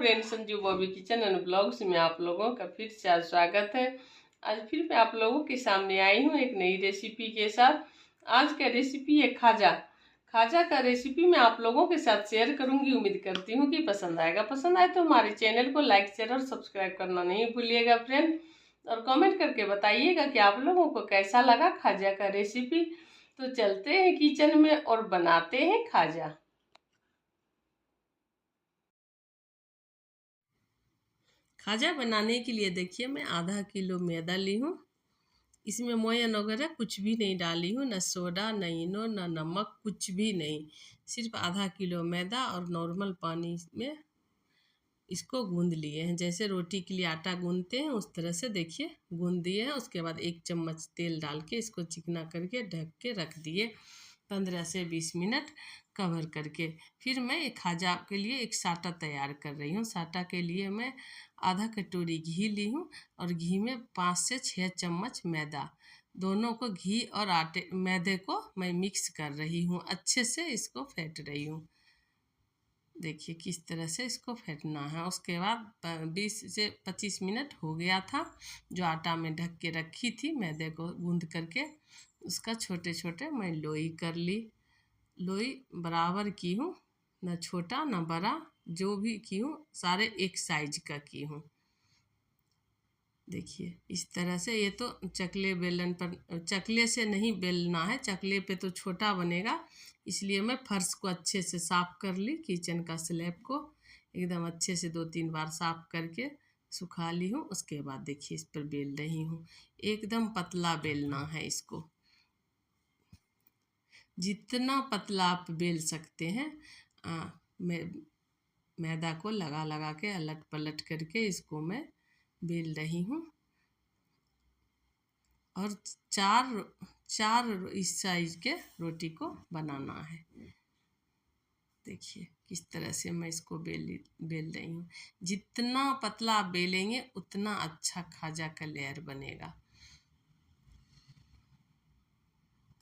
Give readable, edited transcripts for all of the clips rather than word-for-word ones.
Friend, Sanju Bobby kitchen and blogs में आप लोगों का फिर से आज स्वागत है। आज फिर मैं आप लोगों के सामने आई हूँ एक नई रेसिपी के साथ। आज का रेसिपी है खाजा। खाजा का रेसिपी मैं आप लोगों के साथ शेयर करूंगी। उम्मीद करती हूँ कि पसंद आएगा। पसंद आए तो हमारे चैनल को लाइक शेयर और सब्सक्राइब करना नहीं भूलिएगा फ्रेंड, और कमेंट करके बताइएगा कि आप लोगों को कैसा लगा खाजा का रेसिपी। तो चलते हैं किचन में और बनाते हैं खाजा। खाजा बनाने के लिए देखिए मैं आधा किलो मैदा ली हूँ। इसमें मोयन वगैरह कुछ भी नहीं डाली हूँ, न सोडा न इनो न नमक, कुछ भी नहीं। सिर्फ आधा किलो मैदा और नॉर्मल पानी में इसको गूंद लिए हैं। जैसे रोटी के लिए आटा गूंदते हैं उस तरह से देखिए गूंद दिए हैं। उसके बाद 1 चम्मच तेल डाल के इसको चिकना करके ढक के रख दिए 15 से 20 मिनट कवर करके। फिर मैं एक खाजा के लिए एक साटा तैयार कर रही हूँ। साटा के लिए मैं आधा कटोरी घी ली हूँ और घी में 5 से 6 चम्मच मैदा, दोनों को घी और आटे मैदे को मैं मिक्स कर रही हूँ। अच्छे से इसको फेंट रही हूँ। देखिए किस तरह से इसको फेंटना है। उसके बाद 20 से 25 मिनट हो गया था। जो आटा में ढक के रखी थी मैदे को गूंद करके, उसका छोटे छोटे मैं लोई कर ली। लोई बराबर की हूँ, न छोटा न बड़ा, जो भी की हूँ सारे एक साइज का की हूँ। देखिए इस तरह से। ये तो चकले बेलन पर, चकले से नहीं बेलना है, चकले पे तो छोटा बनेगा। इसलिए मैं फर्श को अच्छे से साफ़ कर ली। किचन का स्लैब को एकदम अच्छे से 2-3 बार साफ़ करके सुखा ली हूँ। उसके बाद देखिए इस पर बेल रही हूँ। एकदम पतला बेलना है इसको, जितना पतला आप बेल सकते हैं। मैदा को लगा लगा के अलट पलट करके इसको मैं बेल रही हूँ। और चार इस साइज के रोटी को बनाना है। देखिए किस तरह से मैं इसको बेल रही हूँ। जितना पतला आप बेलेंगे उतना अच्छा खाजा का लेयर बनेगा।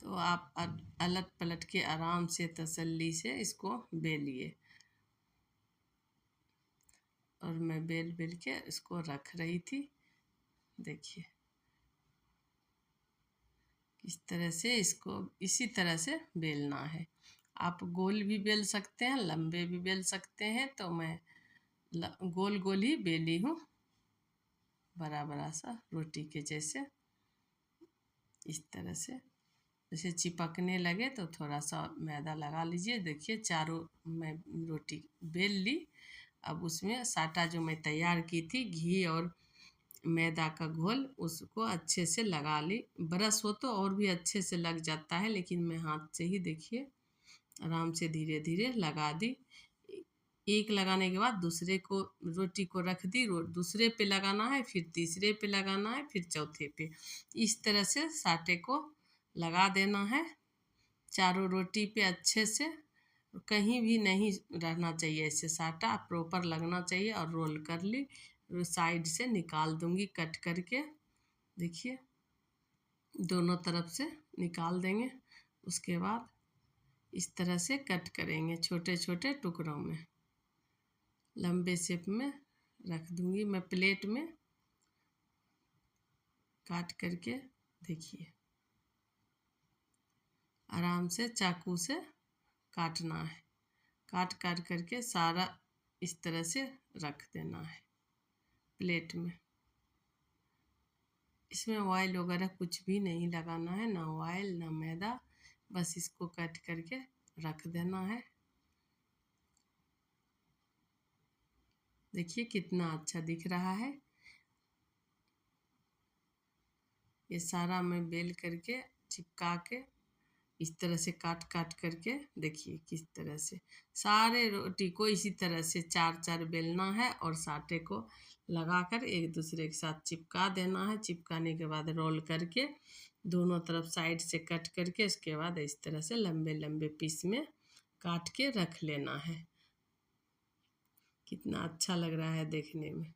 तो आप अलट पलट के आराम से तसल्ली से इसको बेलिए। और मैं बेल के इसको रख रही थी। देखिए इस तरह से इसको इसी तरह से बेलना है। आप गोल भी बेल सकते हैं, लंबे भी बेल सकते हैं। तो मैं गोल गोल ही बेली हूँ, बड़ा बड़ा सा रोटी के जैसे। इस तरह से जैसे चिपकने लगे तो थोड़ा सा मैदा लगा लीजिए। देखिए चारों मैं रोटी बेल ली। अब उसमें साटा जो मैं तैयार की थी घी और मैदा का घोल, उसको अच्छे से लगा ली। ब्रश हो तो और भी अच्छे से लग जाता है, लेकिन मैं हाथ से ही देखिए आराम से धीरे धीरे लगा दी। एक लगाने के बाद दूसरे को रोटी को रख दी, दूसरे पे लगाना है, फिर तीसरे पे लगाना है, फिर चौथे पे। इस तरह से साटे को लगा देना है चारों रोटी पे अच्छे से। कहीं भी नहीं रहना चाहिए, ऐसे साटा प्रॉपर लगना चाहिए। और रोल कर ली, साइड से निकाल दूंगी कट करके। देखिए दोनों तरफ से निकाल देंगे। उसके बाद इस तरह से कट करेंगे छोटे छोटे टुकड़ों में। लंबे शेप में रख दूंगी मैं प्लेट में काट करके। देखिए आराम से चाकू से काटना है। काट करके सारा इस तरह से रख देना है प्लेट में। इसमें ऑयल वगैरह कुछ भी नहीं लगाना है, ना ऑयल ना मैदा, बस इसको कट करके रख देना है। देखिए कितना अच्छा दिख रहा है। ये सारा मैं बेल करके चिपका के इस तरह से काट करके देखिए किस तरह से सारे रोटी को इसी तरह से 4 बेलना है और साटे को लगाकर एक दूसरे के साथ चिपका देना है। चिपकाने के बाद रोल करके दोनों तरफ साइड से कट करके उसके बाद इस तरह से लंबे लंबे पीस में काट के रख लेना है। कितना अच्छा लग रहा है देखने में।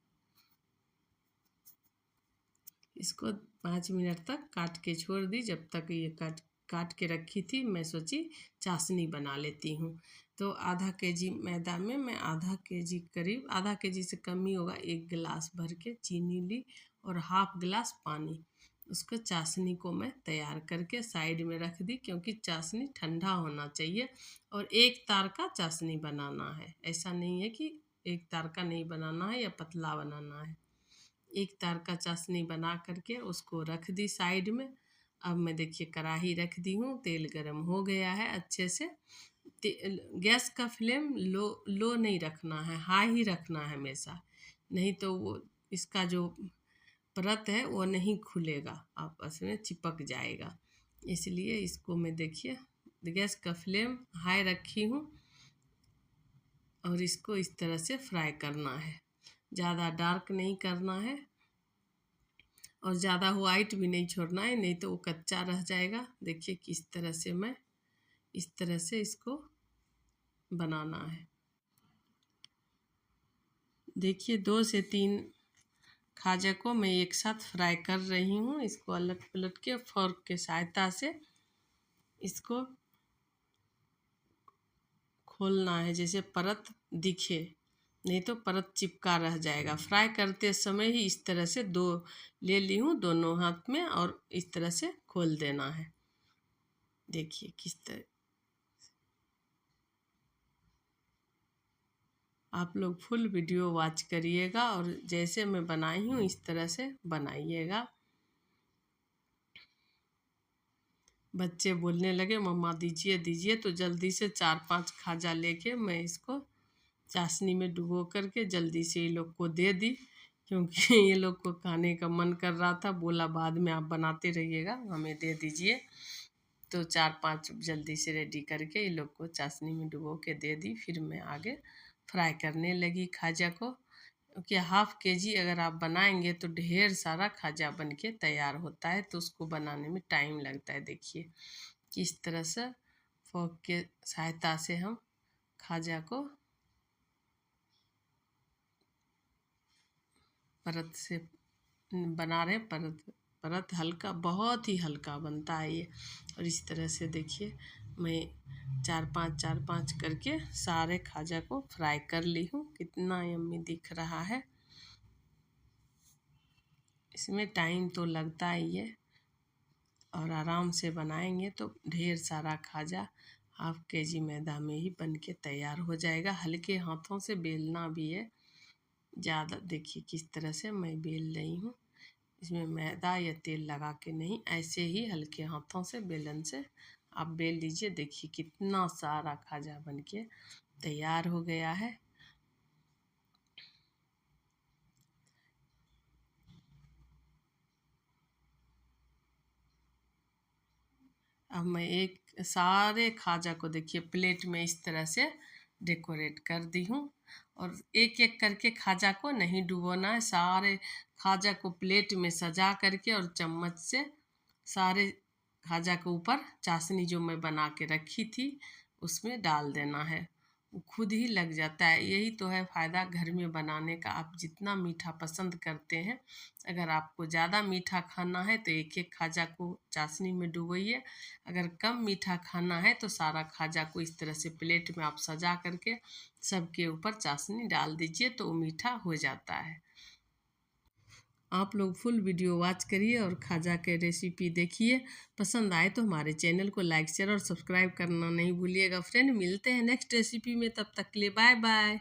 इसको 5 मिनट तक काट के छोड़ दी। जब तक ये काट के रखी थी, मैं सोची चाशनी बना लेती हूँ। तो आधा केजी मैदा में मैं आधा केजी करीब, आधा केजी से कम ही होगा, 1 गिलास भर के चीनी ली और हाफ गिलास पानी। उसको चाशनी को मैं तैयार करके साइड में रख दी, क्योंकि चाशनी ठंडा होना चाहिए और एक तार का चाशनी बनाना है। ऐसा नहीं है कि एक तार का नहीं बनाना है या पतला बनाना है। एक तार का चाशनी बना करके उसको रख दी साइड में। अब मैं देखिए कढ़ाई रख दी हूँ, तेल गरम हो गया है अच्छे से। गैस का फ्लेम लो नहीं रखना है, हाई ही रखना है हमेशा, नहीं तो वो इसका जो परत है वो नहीं खुलेगा, आपस में चिपक जाएगा। इसलिए इसको मैं देखिए गैस का फ्लेम हाई रखी हूँ और इसको इस तरह से फ्राई करना है। ज़्यादा डार्क नहीं करना है और ज़्यादा वाइट भी नहीं छोड़ना है, नहीं तो वो कच्चा रह जाएगा। देखिए किस तरह से मैं इस तरह से इसको बनाना है। देखिए 2 से 3 खाजा को मैं एक साथ फ्राई कर रही हूँ। इसको अलट पलट के फोर्क के सहायता से इसको खोलना है, जैसे परत दिखे, नहीं तो परत चिपका रह जाएगा। फ्राई करते समय ही इस तरह से 2 ले ली हूँ दोनों हाथ में और इस तरह से खोल देना है। देखिए किस तरह आप लोग फुल वीडियो वॉच करिएगा और जैसे मैं बनाई हूँ इस तरह से बनाइएगा। बच्चे बोलने लगे मम्मा दीजिए दीजिए, तो जल्दी से 4-5 खाजा लेके मैं इसको चाशनी में डुबो करके जल्दी से ये लोग को दे दी, क्योंकि ये लोग को खाने का मन कर रहा था। बोला बाद में आप बनाते रहिएगा, हमें दे दीजिए। तो 4-5 जल्दी से रेडी करके ये लोग को चाशनी में डुबो के दे दी। फिर मैं आगे फ्राई करने लगी खाजा को, क्योंकि हाफ केजी अगर आप बनाएंगे तो ढेर सारा खाजा बन के तैयार होता है, तो उसको बनाने में टाइम लगता है। देखिए किस तरह से फोर्क के सहायता से हम खाजा को परत से बना रहे। परत हल्का, बहुत ही हल्का बनता है ये। और इस तरह से देखिए मैं 4-5 करके सारे खाजा को फ्राई कर ली हूँ। कितना यम्मी दिख रहा है। इसमें टाइम तो लगता ही है और आराम से बनाएंगे तो ढेर सारा खाजा हाफ केजी मैदा में ही बन के तैयार हो जाएगा। हल्के हाथों से बेलना भी है ज़्यादा। देखिए किस तरह से मैं बेल रही हूँ, इसमें मैदा या तेल लगा के नहीं, ऐसे ही हल्के हाथों से बेलन से आप बेल लीजिए। देखिए कितना सारा खाजा बन के तैयार हो गया है। अब मैं एक सारे खाजा को देखिए प्लेट में इस तरह से डेकोरेट कर दी हूँ। और एक एक करके खाजा को नहीं डुबोना है, सारे खाजा को प्लेट में सजा करके और चम्मच से सारे खाजा के ऊपर चाशनी जो मैं बना के रखी थी उसमें डाल देना है। वो खुद ही लग जाता है। यही तो है फ़ायदा घर में बनाने का। आप जितना मीठा पसंद करते हैं, अगर आपको ज़्यादा मीठा खाना है तो एक एक खाजा को चाशनी में डुबोइए। अगर कम मीठा खाना है तो सारा खाजा को इस तरह से प्लेट में आप सजा करके सबके ऊपर चाशनी डाल दीजिए, तो वो मीठा हो जाता है। आप लोग फुल वीडियो वॉच करिए और खाजा के रेसिपी देखिए। पसंद आए तो हमारे चैनल को लाइक शेयर और सब्सक्राइब करना नहीं भूलिएगा। फ्रेंड मिलते हैं नेक्स्ट रेसिपी में, तब तक के लिए बाय बाय।